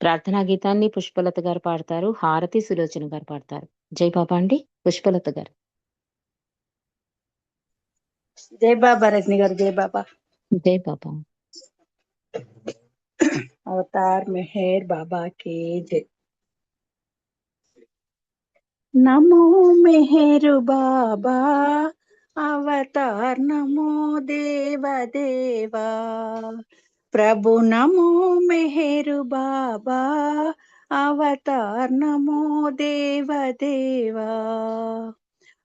ప్రార్థనా గీతాన్ని పుష్పలత గారు పాడతారు. హారతి సులోచన గారు పాడతారు. జై బాబా అండి. పుష్పలత గారు. జై బాబా రజని గారు. జై బాబా. జై బాబా. అవతార్ మెహర్ బాబా కి జై. నమో మెహరు బాబా అవతార్ నమో దేవ దేవా. ప్రభు నమో మెహరు బాబా అవతార్ నమో దేవ దేవా.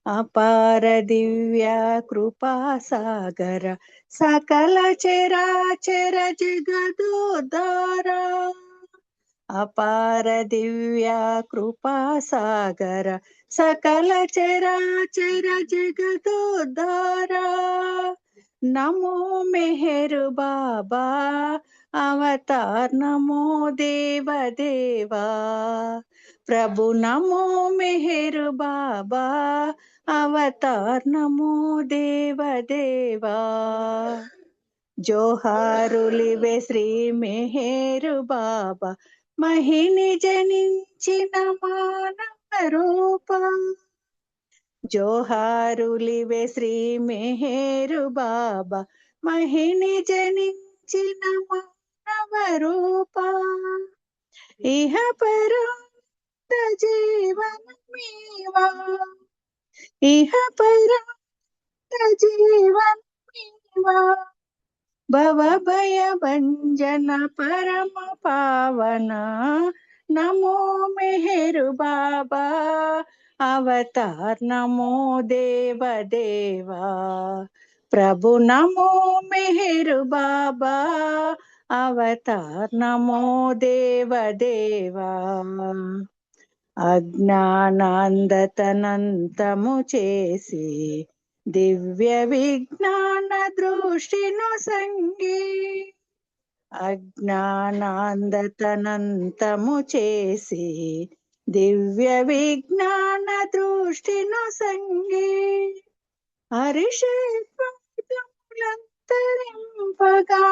అపార దివ్య కృపా సాగర సకల చరాచర జగదోద్ధార. అపార దివ్య కృపా సాగర సకల చరాచర జగదోద్ధార. నమో మెహరు బాబా అవతార్ నమో దేవ దేవా. ప్రభు నమో మెహరు బాబా అవతార్ నమో దేవ దేవా. జోహారులివే శ్రీ మెహరు బాబా మహిని జనించిన మానవ రూపం. జోహారులివే శ్రీ మెహరు బాబా మహిని జనించిన మానవ రూపం. ఇహ పరాంత జీవనమేవా ఇహ పరాంత జీవనమేవా. భవ భయ భంజన పరమ పావన నమో మెహరు బాబా అవతార్ నమో దేవ దేవా. ప్రభు నమో మెహరు బాబా అవతార్ నమో దేవ దేవా. అజ్ఞానాంధతనంతము చేసి దివ్య విజ్ఞాన దృష్టిను సంగి. అజ్ఞానాంధతనంతము చేసి దివ్య విజ్ఞాన దృష్టిను సంగి. హరిషేత్వములంతరింపగా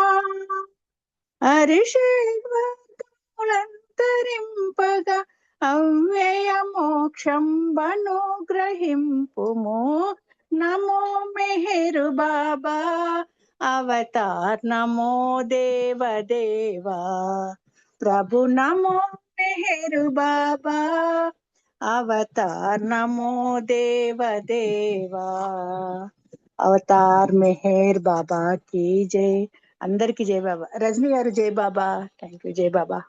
హరిషేత్వములంతరింపగా అవ్యయ మోక్షం అనుగ్రహింపుము. నమో మెహరు బాబా అవతార్ నమో దేవ దేవా. ప్రభు నమో మెహరు బాబా అవతార్ నమో దేవ దేవా. అవతార్ మెహర్ బాబా కి జై. అందరికి జై బాబా. రజని గారు జై బాబా. Thank you. జై బాబా.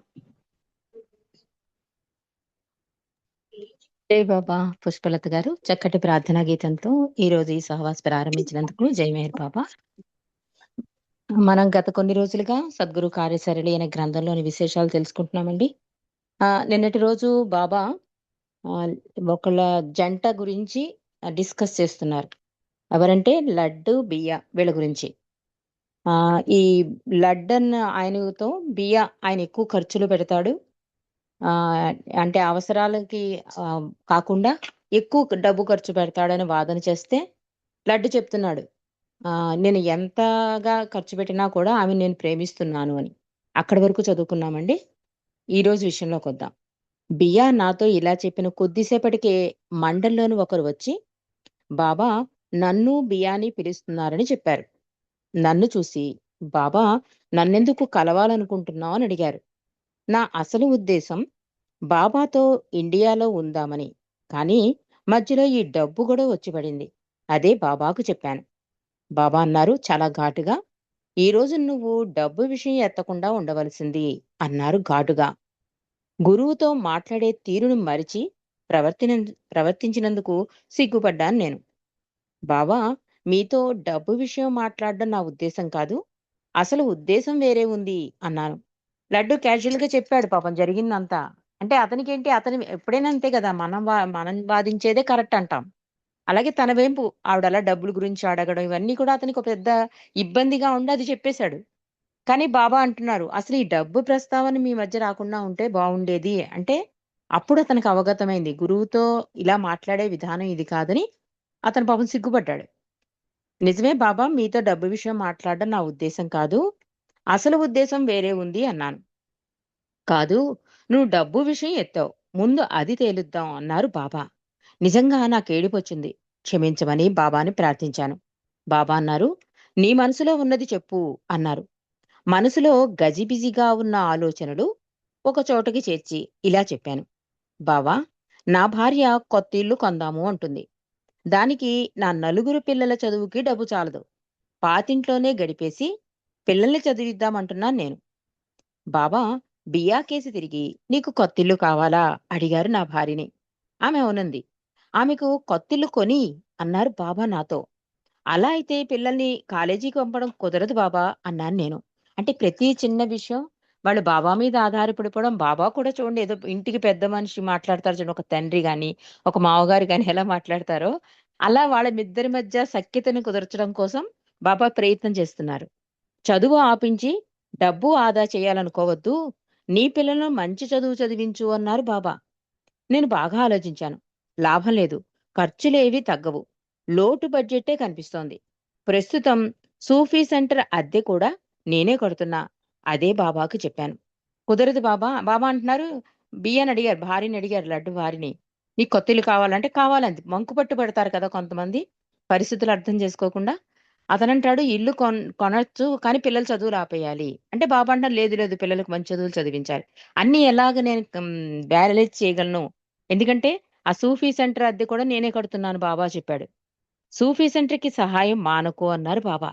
జై బాబా. పుష్పలత గారు చక్కటి ప్రార్థనా గీతంతో ఈ రోజు ఈ సహవాస్ ప్రారంభించినందుకు జై మెహర్ బాబా. మనం గత కొన్ని రోజులుగా సద్గురు కార్యసరళి అనే గ్రంథంలోని విశేషాలు తెలుసుకుంటున్నామండి. నిన్నటి రోజు బాబా ఒకళ్ళ జంట గురించి డిస్కస్ చేస్తున్నారు. ఎవరంటే లడ్డు బియ్య వీళ్ళ గురించి. ఈ లడ్డన్ ఆయనతో బియ్య ఆయన ఎక్కువ ఖర్చులు పెడతాడు. అంటే అవసరాలకి కాకుండా ఎక్కువ డబ్బు ఖర్చు పెడతాడని వాదన చేస్తే లడ్డు చెప్తున్నాడు, నేను ఎంతగా ఖర్చు పెట్టినా కూడా ఆమె నేను ప్రేమిస్తున్నాను అని. అక్కడి వరకు చదువుకున్నామండి. ఈరోజు విషయంలోకి వద్దాం. బియ్య నాతో ఇలా చెప్పిన కొద్దిసేపటికే మండల్లోని ఒకరు వచ్చి, బాబా నన్ను బియ్యాని పిలుస్తున్నారని చెప్పారు. నన్ను చూసి, బాబా నన్నెందుకు కలవాలనుకుంటున్నావు అని అడిగారు. నా అసలు ఉద్దేశం బాబాతో ఇండియాలో ఉందామని. కానీ మధ్యలో ఈ డబ్బు కూడా వచ్చి పడింది. అదే బాబాకు చెప్పాను. బాబా అన్నారు చాలా ఘాటుగా, ఈ రోజు నువ్వు డబ్బు విషయం ఎత్తకుండా ఉండవలసింది అన్నారు ఘాటుగా. గురువుతో మాట్లాడే తీరును మరిచి ప్రవర్తించినందుకు సిగ్గుపడ్డాను నేను. బాబా మీతో డబ్బు విషయం మాట్లాడడం నా ఉద్దేశం కాదు, అసలు ఉద్దేశం వేరే ఉంది అన్నాను. లడ్డు క్యాజువల్ గా చెప్పాడు పాపం జరిగిందంతా. అంటే అతనికేంటి, అతని ఎప్పుడైనా అంతే కదా, మనం వాదించేదే కరెక్ట్ అంటాం. అలాగే తన వైపు ఆవిడ అలా డబ్బుల గురించి అడగడం ఇవన్నీ కూడా అతనికి ఒక పెద్ద ఇబ్బందిగా ఉండి అది చెప్పేశాడు. కానీ బాబా అంటున్నారు, అసలు ఈ డబ్బు ప్రస్తావన మీ మధ్య రాకుండా ఉంటే బాగుండేది అంటే. అప్పుడు అతనికి అవగతమైంది గురువుతో ఇలా మాట్లాడే విధానం ఇది కాదని. అతను పాపం సిగ్గుపడ్డాడు. నిజమే బాబా, మీతో డబ్బు విషయం మాట్లాడడం నా ఉద్దేశం కాదు, అసలు ఉద్దేశం వేరే ఉంది అన్నాను. కాదు, నువ్వు డబ్బు విషయం ఎత్తావు. ముందు అది తేలుద్దాం అన్నారు బాబా. నిజంగా నాకేడుపొచ్చింది. క్షమించమని బాబాని ప్రార్థించాను. బాబా అన్నారు, నీ మనసులో ఉన్నది చెప్పు అన్నారు. మనసులో గజిబిజిగా ఉన్న ఆలోచనలు ఒక చోటకి చేర్చి ఇలా చెప్పాను. బావా, నా భార్య కొత్తిల్లు కొందాము అంటుంది. దానికి నా నలుగురు పిల్లల చదువుకి డబ్బు చాలదు. పాతింట్లోనే గడిపేసి పిల్లల్ని చదివిద్దామంటున్నాను నేను. బాబా బియ్యా కేసి తిరిగి నీకు కొత్తిల్లు కావాలా అడిగారు నా భార్యని. ఆమె అవునంది. ఆమెకు కొత్తిల్లు కొని అన్నారు బాబా నాతో. అలా అయితే పిల్లల్ని కాలేజీకి పంపడం కుదరదు బాబా అన్నాను నేను. అంటే ప్రతి చిన్న విషయం వాళ్ళు బాబా మీద ఆధారపడిపోవడం. బాబా కూడా చూడండి ఏదో ఇంటికి పెద్ద మనిషి మాట్లాడతారు చూడండి, ఒక తండ్రి గాని ఒక మామగారు గాని ఎలా మాట్లాడతారో అలా వాళ్ళిద్దరి మధ్య సఖ్యతను కుదర్చడం కోసం బాబా ప్రయత్నం చేస్తున్నారు. చదువు ఆపించి డబ్బు ఆదా చేయాలనుకోవద్దు. నీ పిల్లలను మంచి చదువు చదివించు అన్నారు బాబా. నేను బాగా ఆలోచించాను. లాభం లేదు. ఖర్చులేవి తగ్గవు. లోటు బడ్జెట్టే కనిపిస్తోంది. ప్రస్తుతం సూఫీ సెంటర్ అద్దె కూడా నేనే కడుతున్నా. అదే బాబాకు చెప్పాను. కుదరదు బాబా. బాబా అంటున్నారు, బియ్యాన్ని అడిగారు, భార్యని అడిగారు, లడ్డు భార్యని. నీకు కొత్తిల్లు కావాలంటే కావాలంది. మంకుపట్టు పడతారు కదా కొంతమంది, పరిస్థితులు అర్థం చేసుకోకుండా. అతనంటాడు ఇల్లు కొనొచ్చు కానీ పిల్లల చదువులు ఆపేయాలి. అంటే బాబా అంటున్నారు, లేదు లేదు పిల్లలకు మంచి చదువులు చదివించాలి. అన్నీ ఎలాగ నేను బ్యాలెన్స్ చేయగలను? ఎందుకంటే ఆ సూఫీ సెంటర్ అద్దె కూడా నేనే కడుతున్నాను బాబా చెప్పాడు. సూఫీ సెంటర్‌కి సహాయం మానకు అన్నారు బాబా.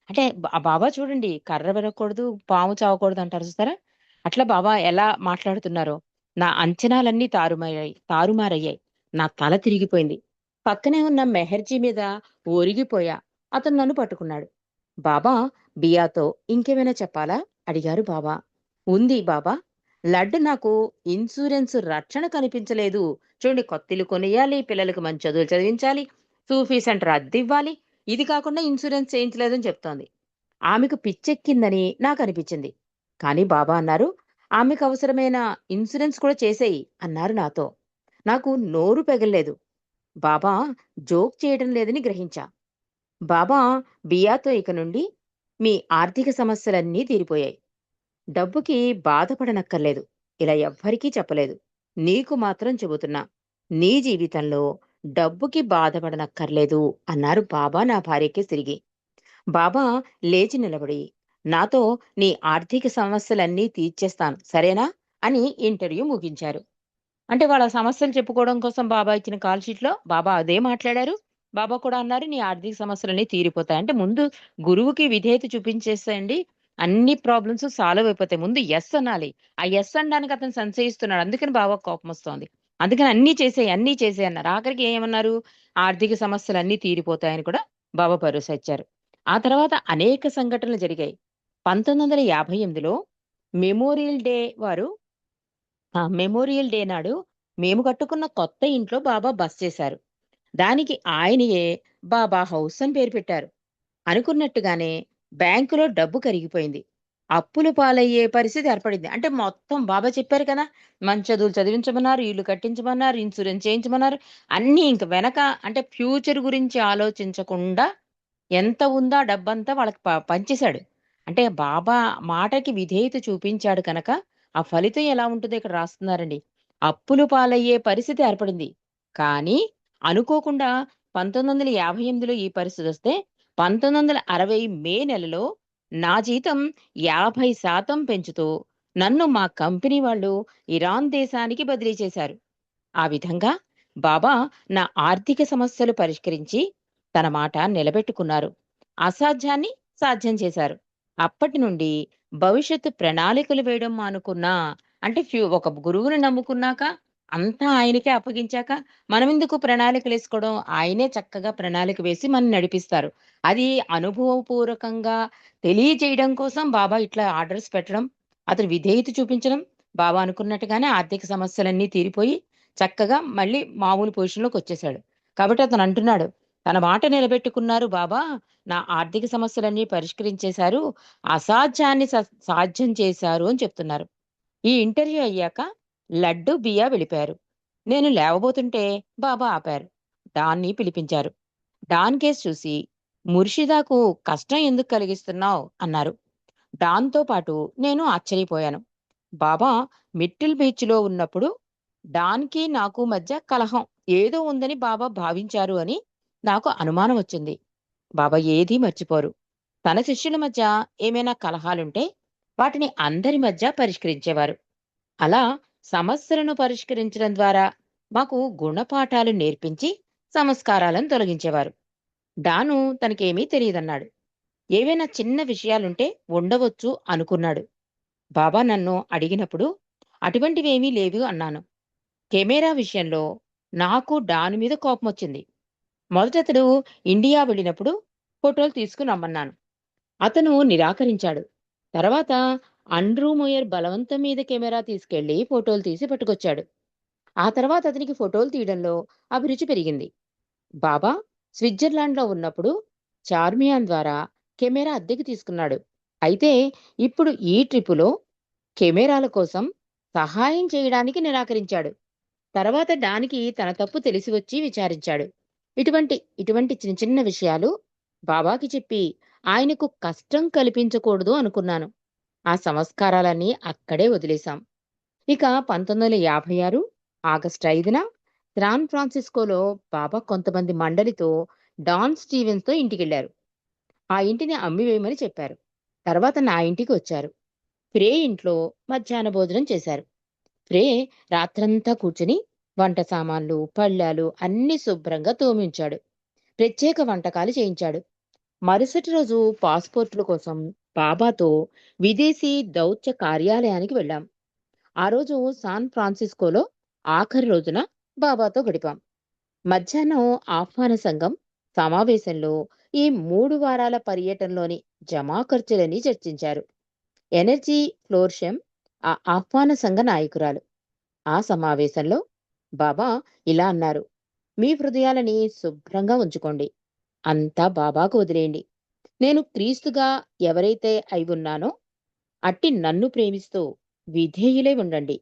అంటే బాబా చూడండి, కర్ర విరగకూడదు, పాము చావకూడదు అంటారు చూసారా? అట్లా బాబా ఎలా మాట్లాడుతున్నారో. నా అంచనాలన్నీ తారుమారయ్యాయి. నా తల తిరిగిపోయింది. పక్కనే ఉన్న మెహర్జీ మీద ఒరిగిపోయా. అతను నన్ను పట్టుకున్నాడు. బాబా బియాతో ఇంకేమైనా చెప్పాలా అడిగారు బాబా. ఉంది బాబా. లడ్డు నాకు ఇన్సూరెన్స్ రక్షణ కనిపించలేదు. చూడండి, కొత్తిల్లు కొనియాలి, పిల్లలకు మంచి చదువులు చదివించాలి, సూఫీ సెంటర్ అద్దివ్వాలి. ఇది కాకుండా ఇన్సూరెన్స్ చేయించలేదని చెప్తోంది. ఆమెకు పిచ్చెక్కిందని నాకనిపించింది. కానీ బాబా అన్నారు, ఆమెకు అవసరమైన ఇన్సూరెన్స్ కూడా చేసేయి అన్నారు నాతో. నాకు నోరు పెగల్లేదు. బాబా జోక్ చేయడం లేదని గ్రహించా. బాబా బియాతో ఇక నుండి మీ ఆర్థిక సమస్యలన్నీ తీరిపోయాయి. డబ్బుకి బాధపడనక్కర్లేదు. ఇలా ఎవ్వరికీ చెప్పలేదు. నీకు మాత్రం చెబుతున్నా. నీ జీవితంలో డబ్బుకి బాధపడనక్కర్లేదు అన్నారు బాబా నా భార్యకి తిరిగి. బాబా లేచి నిలబడి నాతో నీ ఆర్థిక సమస్యలన్నీ తీర్చేస్తాను సరేనా అని ఇంటర్వ్యూ ముగించారు. అంటే వాళ్ళ సమస్యలు చెప్పుకోవడం కోసం బాబా ఇచ్చిన కాల్ షీట్‌లో బాబా అదే మాట్లాడారు. బాబా కూడా అన్నారు, "నీ ఆర్థిక సమస్యలన్నీ తీరిపోతాయి." అంటే ముందు గురువుకి విధేయత చూపించేసేయండి. అన్ని ప్రాబ్లమ్స్ సాల్వ్ అయిపోతాయి. ముందు యెస్ అనాలి. ఆ యెస్ అనడానికి అతను సంశయిస్తున్నాడు. అందుకని బాబాకు కోపమొస్తోంది. అందుకని అన్నీ చేసేయి అన్నారు. ఆఖరికి ఏమన్నారు? ఆర్థిక సమస్యలన్నీ తీరిపోతాయని కూడా బాబా భరోసా ఇచ్చారు. ఆ తర్వాత అనేక సంఘటనలు జరిగాయి. 1958లో మెమోరియల్ డే వారు మెమోరియల్ డే నాడు మేము కట్టుకున్న కొత్త ఇంట్లో బాబా బస చేశారు. దానికి ఆయనయే బాబా హౌస్ అని పేరు పెట్టారు. అనుకున్నట్టుగానే బ్యాంకులో డబ్బు కరిగిపోయింది. అప్పుల పాలయ్యే పరిస్థితి ఏర్పడింది. అంటే మొత్తం బాబా చెప్పారు కదా! మంచి చదువులు చదివించమన్నారు, ఇల్లు కట్టించమన్నారు, ఇన్సూరెన్స్ చేయించమన్నారు. అన్నీ ఇంక వెనక అంటే ఫ్యూచర్ గురించి ఆలోచించకుండా ఎంత ఉందో ఆ డబ్బంతా వాళ్ళకి పంచేశాడు. అంటే బాబా మాటకి విధేయత చూపించాడు కనుక, ఆ ఫలితం ఎలా ఉంటుందో ఇక్కడ రాస్తున్నారండి. అప్పులు పాలయ్యే పరిస్థితి ఏర్పడింది. కానీ అనుకోకుండా 1958లో ఈ పరిస్థితొస్తే, 1960 మే నెలలో నా జీతం 50% పెంచుతూ నన్ను మా కంపెనీ వాళ్ళు ఇరాన్ దేశానికి బదిలీ చేశారు. ఆ విధంగా బాబా నా ఆర్థిక సమస్యలు పరిష్కరించి తన మాట నిలబెట్టుకున్నారు. అసాధ్యాన్ని సాధ్యం చేశారు. అప్పటి నుండి భవిష్యత్తు ప్రణాళికలు వేయడం మానుకున్నా. అంటే ఒక గురువుని నమ్ముకున్నాక అంతా ఆయనకే అప్పగించాక మనమెందుకు ప్రణాళికలేసుకోవడం? ఆయనే చక్కగా ప్రణాళిక వేసి మనల్ని నడిపిస్తారు. అది అనుభవపూర్వకంగా తెలియజేయడం కోసం బాబా ఇట్లా ఆర్డర్స్ పెట్టడం, అతను విధేయత చూపించడం, బాబా అనుకున్నట్టుగానే ఆర్థిక సమస్యలన్నీ తీరిపోయి చక్కగా మళ్ళీ మామూలు పొజిషన్‌లోకొచ్చేసాడు. కాబట్టి అతను అంటున్నాడు, తన మాట నిలబెట్టుకున్నారు బాబా. నా ఆర్థిక సమస్యలన్నీ పరిష్కరించేశారు. అసాధ్యాన్ని సాధ్యం చేశారు అని చెప్తున్నారు. ఈ ఇంటర్వ్యూ అయ్యాక లడ్డు, బియ్య వెళ్ళిపోయారు. నేను లేవబోతుంటే బాబా ఆపారు. డాన్‌ని పిలిపించారు. డాన్ కేస్ చూసి, "ముర్షిదాకు కష్టం ఎందుకు కలిగిస్తున్నావు?" అన్నారు. డాన్‌తో పాటు నేను ఆశ్చర్యపోయాను. బాబా మిట్టిల్ బీచ్‌లో ఉన్నప్పుడు డాన్‌కి నాకు మధ్య కలహం ఏదో ఉందని బాబా భావించారు అని నాకు అనుమానం వచ్చింది. బాబా ఏదీ మర్చిపోరు. తన శిష్యుల మధ్య ఏమైనా కలహాలుంటే వాటిని అందరి మధ్య పరిష్కరించేవారు. అలా సమస్యలను పరిష్కరించడం ద్వారా మాకు గుణపాఠాలు నేర్పించి సంస్కారాలను తొలగించేవారు. డాను తనకేమీ తెలియదన్నాడు. ఏవైనా చిన్న విషయాలుంటే ఉండవచ్చు అనుకున్నాడు. బాబా నన్ను అడిగినప్పుడు అటువంటివేమీ లేవు అన్నాను. కెమెరా విషయంలో నాకు డాన్ మీద కోపమొచ్చింది. మొదటతడు ఇండియా వెళ్ళినప్పుడు ఫోటోలు తీసుకుని రమ్మన్నాను. అతను నిరాకరించాడు. తర్వాత అండ్రూ మోయర్ బలవంతం మీద కెమెరా తీసుకెళ్లి ఫోటోలు తీసి పట్టుకొచ్చాడు. ఆ తర్వాత అతనికి ఫోటోలు తీయడంలో అభిరుచి పెరిగింది. బాబా స్విట్జర్లాండ్‌లో ఉన్నప్పుడు చార్మియాన్ ద్వారా కెమెరా అద్దెకు తీసుకున్నాడు. అయితే ఇప్పుడు ఈ ట్రిప్పులో కెమెరాల కోసం సహాయం చేయడానికి నిరాకరించాడు. తర్వాత డానికి తన తప్పు తెలిసి వచ్చి విచారించాడు. ఇటువంటి ఇటువంటి చిన్న చిన్న విషయాలు బాబాకి చెప్పి ఆయనకు కష్టం కల్పించకూడదు అనుకున్నాను. ఆ సంస్కారాలన్నీ అక్కడే వదిలేశాం. ఇక 1956 ఆగస్టు 5న శాన్ ఫ్రాన్సిస్కోలో బాబా కొంతమంది మండలితో డాన్ స్టీవెన్స్‌తో ఇంటికెళ్లారు. ఆ ఇంటిని అమ్మివేయమని చెప్పారు. తర్వాత నా ఇంటికి వచ్చారు. ఫ్రే ఇంట్లో మధ్యాహ్న భోజనం చేశారు. ఫ్రే రాత్రంతా కూర్చుని వంట సామాన్లు, పళ్ళాలు అన్నీ శుభ్రంగా తోమించాడు. ప్రత్యేక వంటకాలు చేయించాడు. మరుసటి రోజు పాస్‌పోర్ట్‌ల కోసం బాబాతో విదేశీ దౌత్య కార్యాలయానికి వెళ్ళాం. ఆ రోజు శాన్ ఫ్రాన్సిస్కోలో ఆఖరి రోజున బాబాతో గడిపాం. మధ్యాహ్నం ఆహ్వాన సంఘం సమావేశంలో ఈ 3 వారాల పర్యటనలోని జమా ఖర్చులని చర్చించారు. ఎనర్జీ ఫ్లోర్షెం ఆ ఆహ్వాన సంఘ నాయకురాలు. ఆ సమావేశంలో బాబా ఇలా అన్నారు: మీ హృదయాలని శుభ్రంగా ఉంచుకోండి. అంతా బాబాకు వదిలేయండి. నేను క్రీస్తుగా ఎవరైతే అయి ఉన్నానో అట్టి నన్ను ప్రేమిస్తూ విధేయులై ఉండండి.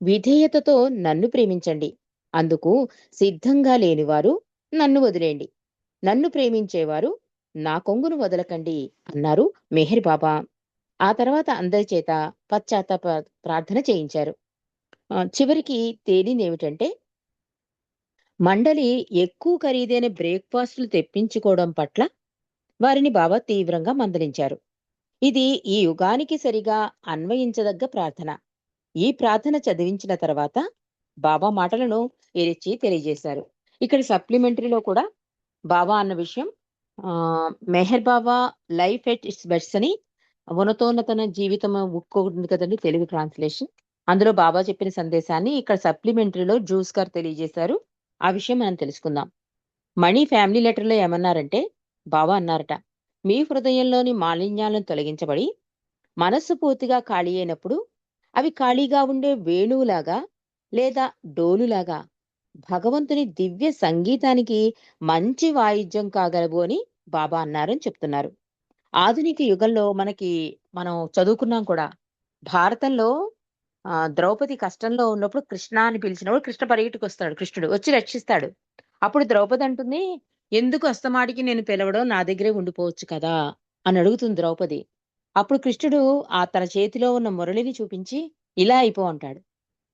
విధేయతతో నన్ను ప్రేమించండి. అందుకు సిద్ధంగా లేనివారు నన్ను వదిలేయండి. నన్ను ప్రేమించేవారు నా కొంగును వదలకండి అన్నారు మెహర్ బాబా. ఆ తర్వాత అందరి చేత పశ్చాత్తాప ప్రార్థన చేయించారు. చివరికి తేలిందేమిటంటే మండలి ఎక్కువ ఖరీదైన బ్రేక్‌ఫాస్టులు తెప్పించుకోవడం పట్ల వారిని బాబా తీవ్రంగా మందలించారు. ఇది ఈ యుగానికి సరిగా అన్వయించదగ్గ ప్రార్థన. ఈ ప్రార్థన చదివించిన తర్వాత బాబా మాటలను ఇరిచి తెలియజేశారు. ఇక్కడ సప్లిమెంటరీలో కూడా బాబా అన్న విషయం మెహర్ బాబా లైఫ్ ఎట్ ఇట్స్ బెస్ట్ అని ఉన్నతోన్నతన జీవితం బుక్ ఒకటి ఉంది కదండీ తెలుగు ట్రాన్స్‌లేషన్. అందులో బాబా చెప్పిన సందేశాన్ని ఇక్కడ సప్లిమెంటరీలో జూస్ గారు తెలియజేశారు. ఆ విషయం మనం తెలుసుకుందాం. మణి ఫ్యామిలీ లెటర్‌లో ఏమన్నారంటే బాబా అన్నారట, మీ హృదయంలోని మాలిన్యాలను తొలగించబడి మనస్సు పూర్తిగా ఖాళీ అయినప్పుడు అవి ఖాళీగా ఉండే వేణువులాగా లేదా డోలులాగా భగవంతుని దివ్య సంగీతానికి మంచి వాయిద్యం కాగలవు అని బాబా అన్నారని చెప్తున్నారు. ఆధునిక యుగంలో మనం చదువుకున్నాం కూడా. భారతంలో ద్రౌపది కష్టంలో ఉన్నప్పుడు కృష్ణ అని పిలిచినప్పుడు కృష్ణ పరిగెట్టుకొస్తాడు కృష్ణుడు. వచ్చి రక్షిస్తాడు. అప్పుడు ద్రౌపది అంటుంది, "ఎందుకు అస్తమాటికి నేను పిలవడం? నా దగ్గరే ఉండిపోవచ్చు కదా!" అని అడుగుతుంది ద్రౌపది. అప్పుడు కృష్ణుడు తన చేతిలో ఉన్న మురళిని చూపించి, "ఇలా అయిపో" అంటాడు.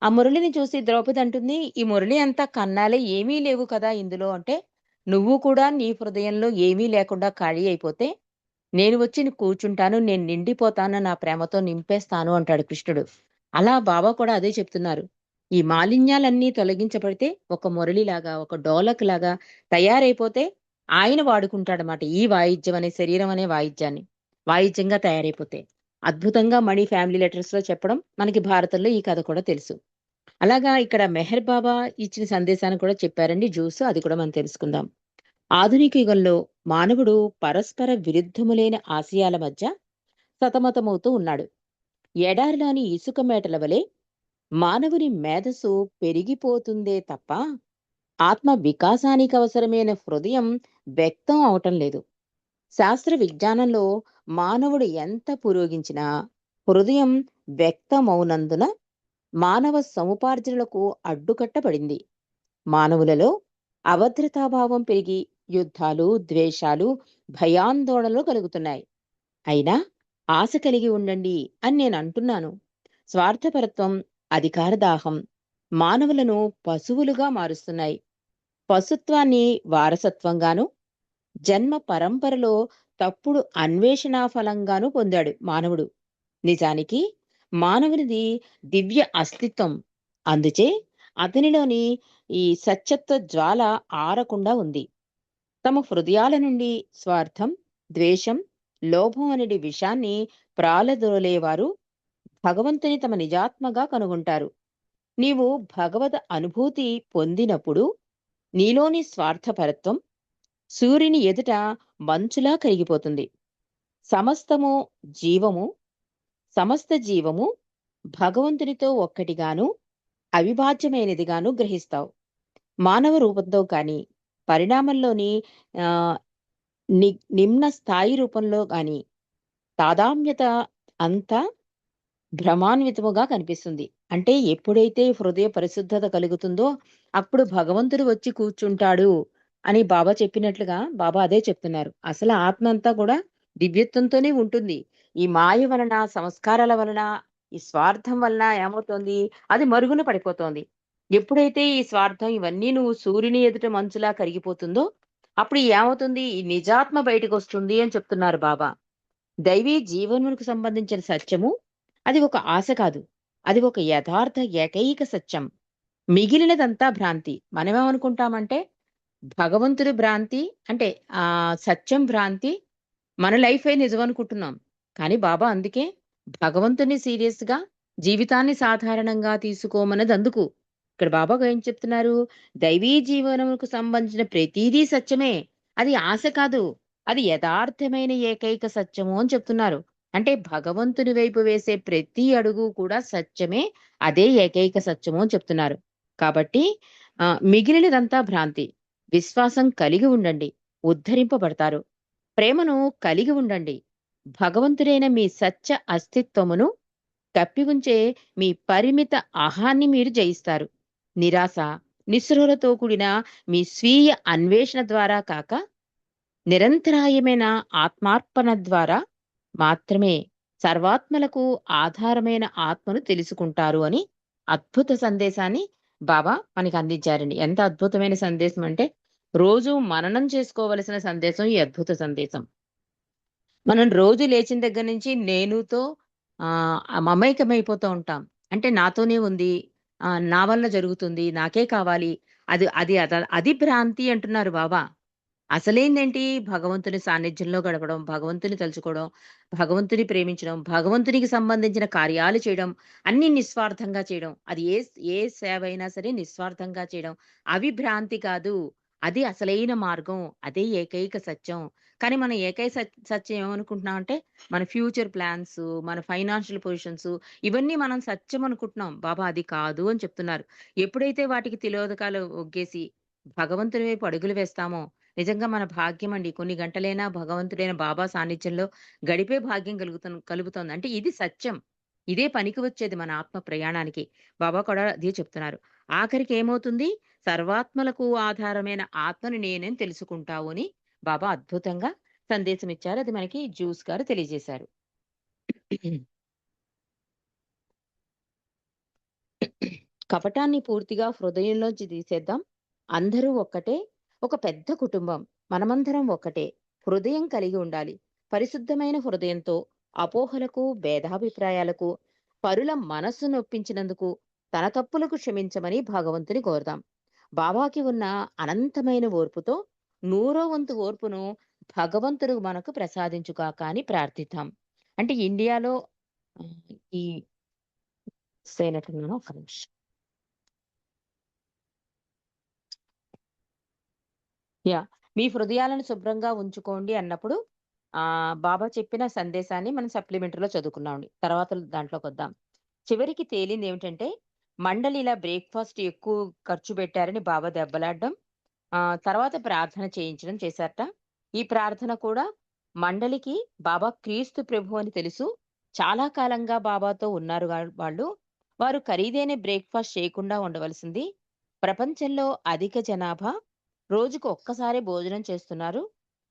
ఆ మురళిని చూసి ద్రౌపది అంటుంది, "ఈ మురళి అంతా కన్నాలే ఏమీ లేవు కదా ఇందులో" అంటే, "నువ్వు కూడా నీ హృదయంలో ఏమీ లేకుండా ఖాళీ అయిపోతే నేను వచ్చి కూర్చుంటాను. నేను నిండిపోతాను. నా ప్రేమతో నింపేస్తాను" అంటాడు కృష్ణుడు. అలా బాబా కూడా అదే చెప్తున్నారు. ఈ మాలిన్యాలన్నీ తొలగించబడితే ఒక మురళిలాగా, ఒక డోలకులాగా తయారైపోతే ఆయన వాడుకుంటాడన్నమాట. ఈ వాయిద్యం అనే శరీరం అనే వాయిద్యాన్ని. వాయిద్యంగా తయారైపోతే. అద్భుతంగా మణి ఫ్యామిలీ లెటర్స్‌లో చెప్పడం మనకి భారతంలో ఈ కథ కూడా తెలుసు. అలాగా ఇక్కడ మెహర్ బాబా ఇచ్చిన సందేశాన్ని కూడా చెప్పారండి జూస్. అది కూడా మనం తెలుసుకుందాం. ఆధునిక యుగంలో మానవుడు పరస్పర విరుద్ధములైన ఆశయాల మధ్య సతమతమవుతూ ఉన్నాడు. ఎడారిలోని ఇసుక మేటల వలె మానవుని మేధస్సు పెరిగిపోతుందే తప్ప ఆత్మ వికాసానికి అవసరమైన హృదయం వ్యక్తం అవటం లేదు. శాస్త్ర విజ్ఞానంలో మానవుడు ఎంత పురోగించినా హృదయం వ్యక్తమౌనందున మానవ సముపార్జనలకు అడ్డుకట్టబడింది. మానవులలో అభద్రతాభావం పెరిగి యుద్ధాలు, ద్వేషాలు, భయాందోళనలు కలుగుతున్నాయి. అయినా ఆశ కలిగి ఉండండి అని నేను అంటున్నాను. స్వార్థపరత్వం, అధికార దాహం మానవులను పశువులుగా మారుస్తున్నాయి. పశుత్వాన్ని వారసత్వంగాను, జన్మ పరంపరలో తప్పుడు అన్వేషణా ఫలంగాను పొందాడు మానవుడు. నిజానికి మానవునిది దివ్య అస్తిత్వం. అందుచే అతనిలోని ఈ సత్యత్వ జ్వాల ఆరకుండా ఉంది. తమ హృదయాల నుండి స్వార్థం, ద్వేషం, లోభం అనేది విషాన్ని ప్రాలదొరలేవారు భగవంతుని తమ నిజాత్మగా కనుగొంటారు. నీవు భగవద్ అనుభూతి పొందినప్పుడు నీలోని స్వార్థపరత్వం సూర్యుని ఎదుట మంచులా కరిగిపోతుంది. సమస్తము జీవము సమస్త జీవము భగవంతునితో ఒక్కటిగాను, అవిభాజ్యమైనదిగాను గ్రహిస్తావు. మానవ రూపంతో కాని, పరిణామంలోని ఆహ్, ని నిమ్న స్థాయి రూపంలో గాని తాదాత్మ్యత అంతా భ్రమాన్వితముగా కనిపిస్తుంది. అంటే ఎప్పుడైతే హృదయ పరిశుద్ధత కలుగుతుందో, అప్పుడు భగవంతుడు వచ్చి కూర్చుంటాడు అని బాబా చెప్పినట్లుగా బాబా అదే చెప్తున్నారు. అసలు ఆత్మ అంతా కూడా దివ్యత్వంతోనే ఉంటుంది. ఈ మాయ వలన, సంస్కారాల వలన, ఈ స్వార్థం వలన ఏమవుతోంది? అది మరుగున పడిపోతోంది. ఎప్పుడైతే ఈ స్వార్థం ఇవన్నీ నువ్వు సూర్యుని ఎదుట మంచులా కరిగిపోతుందో, అప్పుడు ఏమవుతుంది? ఈ నిజాత్మ బయటకొస్తుంది అని చెప్తున్నారు బాబా. దైవీ జీవనమునకు సంబంధించిన సత్యము అది ఒక ఆశ కాదు. అది ఒక యథార్థ ఏకైక సత్యం. మిగిలినదంతా భ్రాంతి. మనమేమనుకుంటామంటే భగవంతుడి భ్రాంతి అంటే సత్యం భ్రాంతి. మన లైఫే నిజం అనుకుంటున్నాం. కానీ బాబా అందుకే భగవంతుడిని సీరియస్‌గా, జీవితాన్ని సాధారణంగా తీసుకోమన్నది అందుకు. ఇక్కడ బాబా ఏం చెప్తున్నారు? దైవీ జీవనముకు సంబంధించిన ప్రతీదీ సత్యమే. అది ఆశ కాదు. అది యథార్థమైన ఏకైక సత్యము అని చెప్తున్నారు. అంటే భగవంతుని వైపు వేసే ప్రతి అడుగు కూడా సత్యమే. అదే ఏకైక సత్యము అని చెప్తున్నారు. కాబట్టి మిగిలినదంతా భ్రాంతి. విశ్వాసం కలిగి ఉండండి. ఉద్ధరింపబడతారు. ప్రేమను కలిగి ఉండండి. భగవంతుడైన మీ సత్య అస్తిత్వమును కప్పి ఉంచే మీ పరిమిత అహాన్ని మీరు జయిస్తారు. నిరాశ, నిస్పృహలతో కూడిన మీ స్వీయ అన్వేషణ ద్వారా కాక, నిరంతరాయమైన ఆత్మార్పణ ద్వారా మాత్రమే సర్వాత్మలకు ఆధారమైన ఆత్మను తెలుసుకుంటారు అని అద్భుత సందేశాన్ని బాబా మనకి అందించారండి. ఎంత అద్భుతమైన సందేశం అంటే, రోజు మననం చేసుకోవలసిన సందేశం ఈ అద్భుత సందేశం. మనం రోజు లేచిన దగ్గర నుంచి నేనుతో మమైకమైపోతూ ఉంటాం. అంటే నాతోనే ఉంది. నా వల్ల జరుగుతుంది. నాకే కావాలి. అది భ్రాంతి అంటున్నారు బాబా. అసలేందేంటి? భగవంతుని సాన్నిధ్యంలో గడపడం, భగవంతుని తలుచుకోవడం, భగవంతుని ప్రేమించడం, భగవంతునికి సంబంధించిన కార్యాలు చేయడం, అన్నీ నిస్వార్థంగా చేయడం. అది ఏ సేవైనా సరే నిస్వార్థంగా చేయడం. అవి భ్రాంతి కాదు. అది అసలైన మార్గం. అదే ఏకైక సత్యం. కానీ మనం ఏకైక సత్యం ఏమనుకుంటున్నామంటే, మన ఫ్యూచర్ ప్లాన్స్, మన ఫైనాన్షియల్ పొజిషన్స్ ఇవన్నీ మనం సత్యం అనుకుంటున్నాం. బాబా అది కాదు అని చెప్తున్నారు. ఎప్పుడైతే వాటికి తిలోదకాలు ఒగ్గేసి భగవంతుని వైపు అడుగులు వేస్తామో నిజంగా మన భాగ్యమండి. కొన్ని గంటలైనా భగవంతుడైన బాబా సాన్నిధ్యంలో గడిపే భాగ్యం కలుగుతోంది. అంటే ఇది సత్యం. ఇదే పనికి వచ్చేది మన ఆత్మ ప్రయాణానికి. బాబా కూడా అదే చెప్తున్నారు. ఆఖరికి ఏమవుతుంది? సర్వాత్మలకు ఆధారమైన ఆత్మను నేనని తెలుసుకుంటావు అని బాబా అద్భుతంగా సందేశం ఇచ్చారు. అది మనకి జ్యూస్ గారు తెలియజేశారు. కపటాన్ని పూర్తిగా హృదయంలోంచి తీసేద్దాం. అందరూ ఒక్కటే. ఒక పెద్ద కుటుంబం. మనమందరం ఒక్కటే. హృదయం కలిగి ఉండాలి. పరిశుద్ధమైన హృదయంతో అపోహలకు, భేదాభిప్రాయాలకు, పరుల మనస్సు నొప్పించినందుకు తన తప్పులకు క్షమించమని భగవంతుని కోరదాం. బాబాకి ఉన్న అనంతమైన ఓర్పుతో నూరో వంతు ఓర్పును భగవంతుడు మనకు ప్రసాదించుగాక అని ప్రార్థిద్దాం. అంటే ఇండియాలో ఈ సేనట్టున్నాను. ఒక్క నిమిషం. యాహ్! మీ హృదయాలను శుభ్రంగా ఉంచుకోండి అన్నప్పుడు బాబా చెప్పిన సందేశాన్ని మనం సప్లిమెంటరీలో చదువుకున్నామండి. తర్వాత దాంట్లోకొద్దాం. చివరికి తేలిందేమిటంటే, మండలి ఇలా బ్రేక్‌ఫాస్ట్ ఎక్కువ ఖర్చు పెట్టారని బాబా దెబ్బలాడడం. తర్వాత ప్రార్థన చేయించడం చేశారట. ఈ ప్రార్థన కూడా మండలికి బాబా క్రీస్తు ప్రభువు అని తెలుసు. చాలా కాలంగా బాబాతో ఉన్నారు వాళ్ళు. వారు ఖరీదైన బ్రేక్‌ఫాస్ట్ చేయకుండా ఉండవలసింది. ప్రపంచంలో అధిక జనాభా రోజుకు ఒక్కసారే భోజనం చేస్తున్నారు.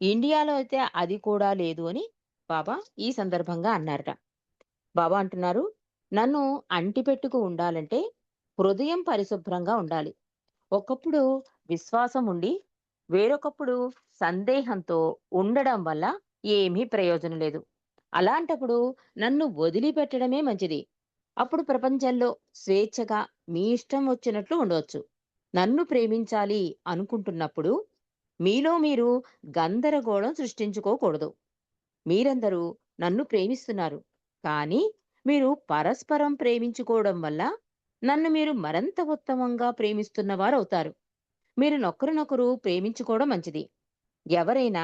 ఇండియాలో అయితే అది కూడా లేదు అని బాబా ఈ సందర్భంగా అన్నారట. బాబా అంటున్నారు, నన్ను అంటిపెట్టుకు ఉండాలంటే హృదయం పరిశుభ్రంగా ఉండాలి. ఒకప్పుడు విశ్వాసం ఉండి, వేరొకప్పుడు సందేహంతో ఉండడం వల్ల ఏమీ ప్రయోజనం లేదు. అలాంటప్పుడు నన్ను వదిలిపెట్టడమే మంచిది. అప్పుడు ప్రపంచంలో స్వేచ్ఛగా మీ ఇష్టం వచ్చినట్లు ఉండవచ్చు. నన్ను ప్రేమించాలి అనుకుంటున్నప్పుడు మీలో మీరు గందరగోళం సృష్టించుకోకూడదు. మీరందరూ నన్ను ప్రేమిస్తున్నారు. కానీ మీరు పరస్పరం ప్రేమించుకోవడం వల్ల నన్ను మీరు మరింత ఉత్తమంగా ప్రేమిస్తున్నవారవుతారు. మీరు నొకరినొకరు ప్రేమించుకోవడం మంచిది. ఎవరైనా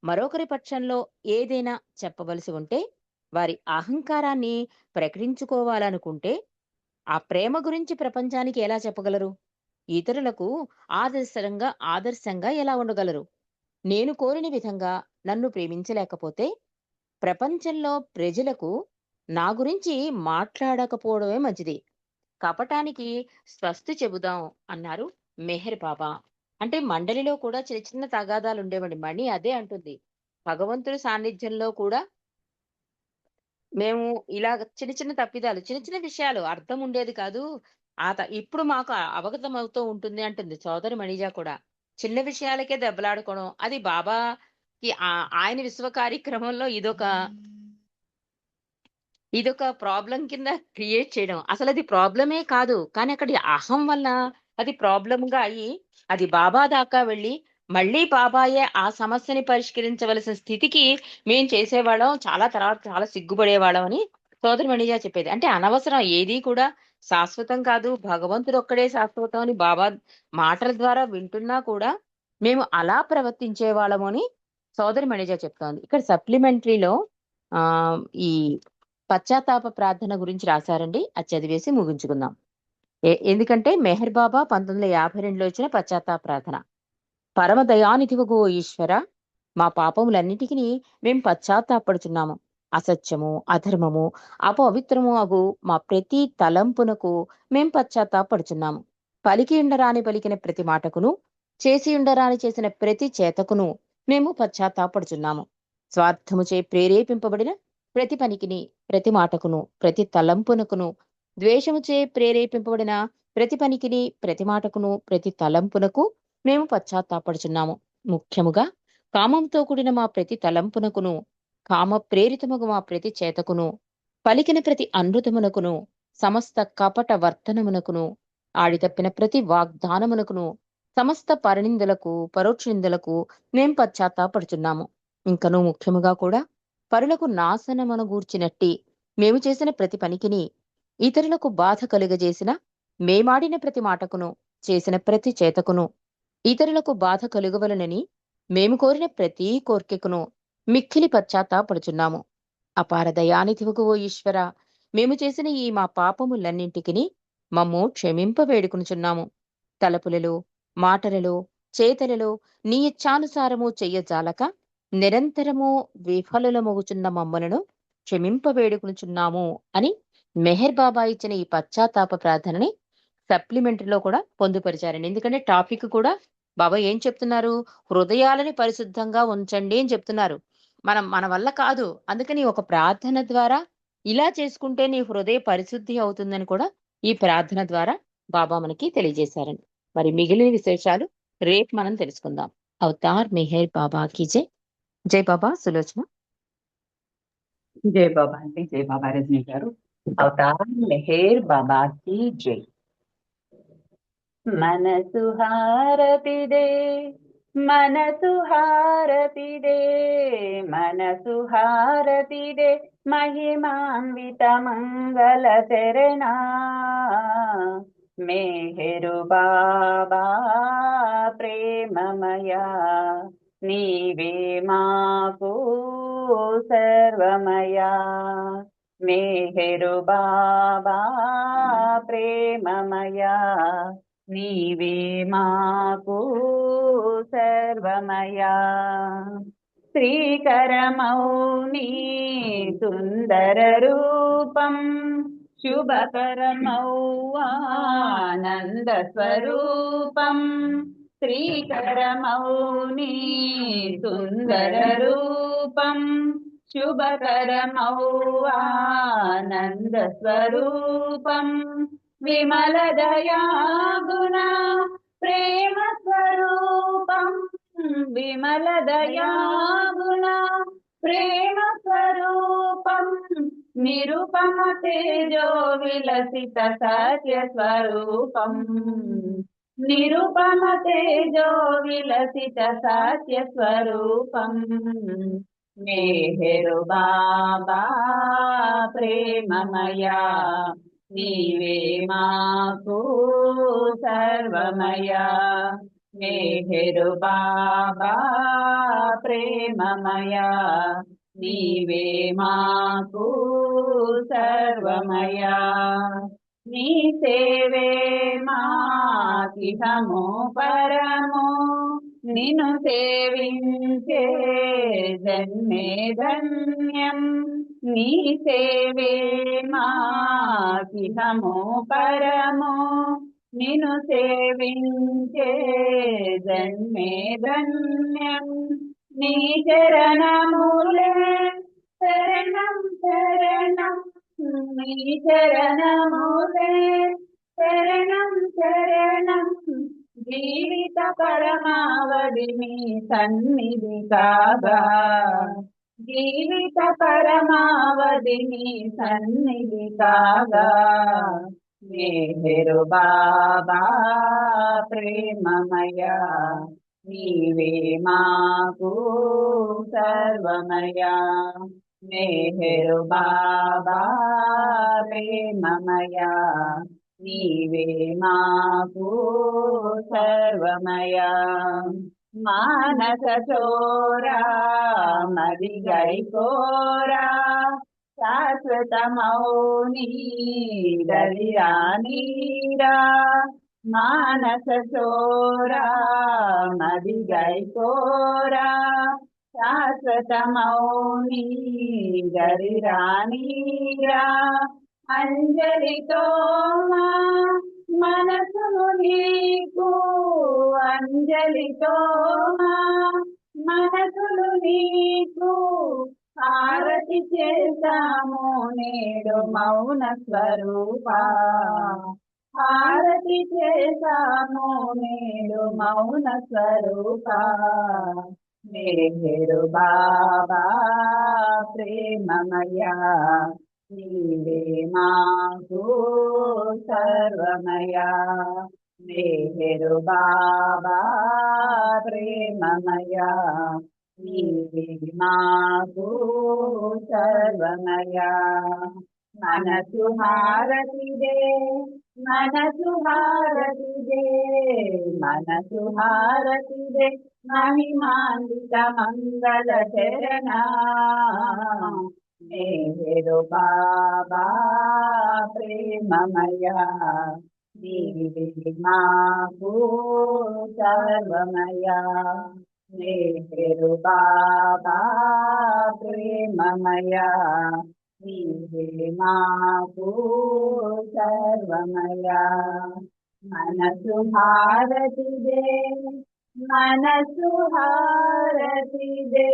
మరొకరి పక్షంలో ఏదైనా చెప్పవలసి ఉంటే, వారి అహంకారాన్ని ప్రకటించుకోవాలనుకుంటే, ఆ ప్రేమ గురించి ప్రపంచానికి ఎలా చెప్పగలరు? ఇతరులకు ఆదర్శంగా ఎలా ఉండగలరు? నేను కోరిన విధంగా నన్ను ప్రేమించలేకపోతే, ప్రపంచంలో ప్రజలకు నా గురించి మాట్లాడకపోవడమే మంచిది. కపటానికి స్వస్తి చెబుదాం అన్నారు మెహర్ బాబా. అంటే మండలిలో కూడా చిన్న చిన్న తగాదాలు ఉండేవండి. మణి అదే అంటుంది. భగవంతుడి సాన్నిధ్యంలో కూడా మేము ఇలాగ చిన్న చిన్న తప్పిదాలు, చిన్న చిన్న విషయాలు అర్థం ఉండేది కాదు. ఇప్పుడు మాకు అవగతం అవుతూ ఉంటుంది అంటుంది సోదరి మణిజ కూడా. చిన్న విషయాలకే దెబ్బలాడుకోవడం. అది బాబాకి ఆయన విశ్వ కార్యక్రమంలో ఇదొక ప్రాబ్లమ్ కింద క్రియేట్ చేయడం. అసలది ప్రాబ్లమే కాదు. కానీ అక్కడి అహం వల్ల అది ప్రాబ్లమ్‌గా అయ్యి, అది బాబా దాకా వెళ్ళి, మళ్ళీ బాబాయే ఆ సమస్యని పరిష్కరించవలసిన స్థితికి మేం చేసేవాళ్ళం. చాలా తర్వాత చాలా సిగ్గుపడేవాళ్ళం అని సోదరిమణిజ చెప్పేది. అంటే అనవసరం ఏది కూడా శాశ్వతం కాదు. భగవంతుడొక్కడే శాశ్వతం అని బాబా మాటల ద్వారా వింటున్నా కూడా, మేము అలా ప్రవర్తించేవాళ్ళము అని సోదరిమణిజ చెప్తోంది. ఇక్కడ సప్లిమెంటరీలో ఈ పశ్చాత్తాప ప్రార్థన గురించి రాశారండి. అది చదివేసి ముగించుకుందాం. ఎందుకంటే మెహర్ బాబా 1952లో ఇచ్చిన పశ్చాత్తాప ప్రార్థన. పరమ దయానిధివగు ఓ ఈశ్వర, మా పాపములన్నిటికిని మేం పశ్చాత్తాపడుచున్నాము. అసత్యము, అధర్మము, అపవిత్రము అగు మా ప్రతి తలంపునకు మేం పశ్చాత్తాపడుచున్నాము. పలికి ఉండరాని పలికిన ప్రతి మాటకును, చేసి ఉండరాని చేసిన ప్రతి చేతకును మేము పశ్చాత్తాపడుచున్నాము. స్వార్థముచే ప్రేరేపింపబడిన ప్రతి పనికిని, ప్రతి మాటకును, ప్రతి తలంపునకును, ద్వేషముచే ప్రేరేపింపబడిన ప్రతి పనికిని, ప్రతి మాటకును, ప్రతి తలంపునకు మేము పశ్చాత్తాపడుచున్నాము. ముఖ్యముగా కామంతో కూడిన మా ప్రతి తలంపునకును, కామ ప్రేరితముగు మా ప్రతి చేతకును, పలికిన ప్రతి అనృతమునకును, సమస్త కపట వర్తనమునకును, ఆడితప్పిన ప్రతి వాగ్దానమునకును, సమస్త పరనిందలకు పరోక్ష నిందలకు మేం పశ్చాత్తాపడుచున్నాము. ఇంకనూ ముఖ్యముగా కూడా పరులకు నాశనమును గూర్చినట్టి మేము చేసిన ప్రతి పనికిని, ఇతరులకు బాధ కలుగజేసిన మేమాడిన ప్రతి మాటకును, చేసిన ప్రతి చేతకును, ఇతరులకు బాధ కలుగవలనని మేము కోరిన ప్రతి కోర్కెకును మిక్కిలి పశ్చాత్తాపడుచున్నాము. అపార దయానిధివగు ఓ ఈశ్వర, మేము చేసిన ఈ మా పాపములన్నింటికిని మమ్ము క్షమింప వేడుకొనుచున్నాము. తలపులలో, మాటలలో, చేతలలో నీ ఇచ్ఛానుసారము చెయ్యజాలక నిరంతరము విఫలులమగుచున్న మమ్మలను క్షమింప వేడుకొనుచున్నాము అని మెహర్ బాబా ఇచ్చిన ఈ పశ్చాత్తాప ప్రార్థనని సప్లిమెంటరీలో కూడా పొందుపరిచారండి. ఎందుకంటే టాపిక్ కూడా బాబా ఏం చెప్తున్నారు? హృదయాలని పరిశుద్ధంగా ఉంచండి అని చెప్తున్నారు. మన వల్ల కాదు. అందుకని ఒక ప్రార్థన ద్వారా ఇలా చేసుకుంటే నీ హృదయ పరిశుద్ధి అవుతుందని కూడా ఈ ప్రార్థన ద్వారా బాబా మనకి తెలియజేశారండి. మరి మిగిలిన విశేషాలు రేపు మనం తెలుసుకుందాం. అవతార్ మెహర్ బాబా కీ జై. జై బాబా సులోచన. జై బాబా అండి. జై బాబా రజనీ గారు. అవతార్ మెహర్ బాబాకి జై. మనసు హారతిదే, మనసు హారతిదే, మనసు హారతిదే, మహిమాన్విత మంగళ చరణా మెహరు బాబా ప్రేమమయా, నీవే మాకు సర్వమయా. మెహరు బాబా ప్రేమమయా, నీవే మాకు సర్వమయా. శ్రీకరమౌని సుందర రూపం, శుభకరమౌ ఆనంద స్వరూపం. శ్రీకరమౌని సుందర రూపం, శుభకరమౌ ఆనంద స్వరూపం విమల దయా గుణ ప్రేమ స్వరూపం విమల దయా గుణ ప్రేమ స్వరూపం నిరుపమ తేజో విలసిత సత్య స్వరూపం నిరుపమ తేజో విలసిత సత్య స్వరూపం మేహరు బాబా ప్రేమమయా నీవే మాకు సర్వమయా మేహరు బాబా ప్రేమమయా నీవే మాకు సర్వమయా నీ సేవే మాకిహము పరము నిన్ను సేవించే జన్మే ధన్యం నీ సేవే మాకిహము పరము నిన్ను సేవించే జన్మే ధన్యం నీ చరణములే శరణం శరణం నీ చరణములే శరణం శరణం జీవిత పరమావధి నీ సన్నిధి కాగా జీవిత పరమావధి నీ సన్నిధి కాగా మేహరు బాబా ప్రేమమయా నీవే మాకు సర్వమయా మేహరు బాబా ప్రేమమయా నీవే మాకు సర్వమయా మానస చోరా మది గైకోరా శాశ్వతమౌని దరిరానీరా మానస చోరా మది గైకోరా శాశ్వతమౌని దరిరానీరా అంజలితో మా మనసును నీకు అంజలితో మా మనసులు నీకు హారతి చేశాము నేడు మౌన స్వరూప హారతి చేశాము నేడు మౌన స్వరూప మేహరు బాబా ప్రేమమయా నీవే మాకు సర్వమయా మేహరు బాబా ప్రేమమయా నీవే మాకు సర్వమయా మనసు హారతిదే మనసు హారతిదే మనసు హారతిదే మహిమాన్విత మంగళ చరణ మేహరు బాబా ప్రేమమయా నీవే మాకు సర్వమయా మేహరు బాబా ప్రేమమయా నీవే మాకు సర్వమయా మనసు హారతిదే మనసు హారతిదే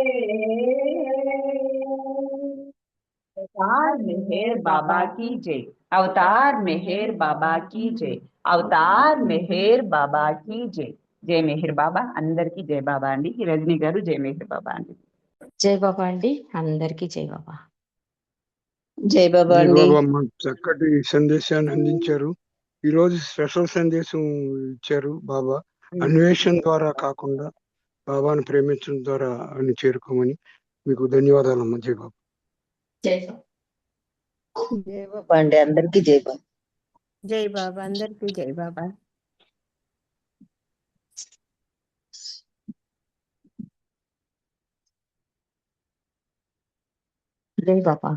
अवतार मेहर बाबा की जय अवतार मेहर बाबा की जय अवतार मेहर बाबा की जय जय मेहर बाबा अंदर की जय बाबा अंडी रजनी गारू जय मेहर बाबा अंडी జై బాబా అండి అందరికీ జై బాబా. జై బాబా జై అండి. బాబా మాకు చక్కటి సందేశాన్ని అందించారు. ఈ రోజు స్పెషల్ సందేశం ఇచ్చారు బాబా. అన్వేషణ ద్వారా కాకుండా బాబాను ప్రేమించడం ద్వారా అని చేరుకోమని మీకు ధన్యవాదాలమ్మా. జై బాబా. జై బాబా. జై బాబా అండి అందరికీ జై బాబా. జై బాబా అందరికీ జై బాబా. జై బాబా.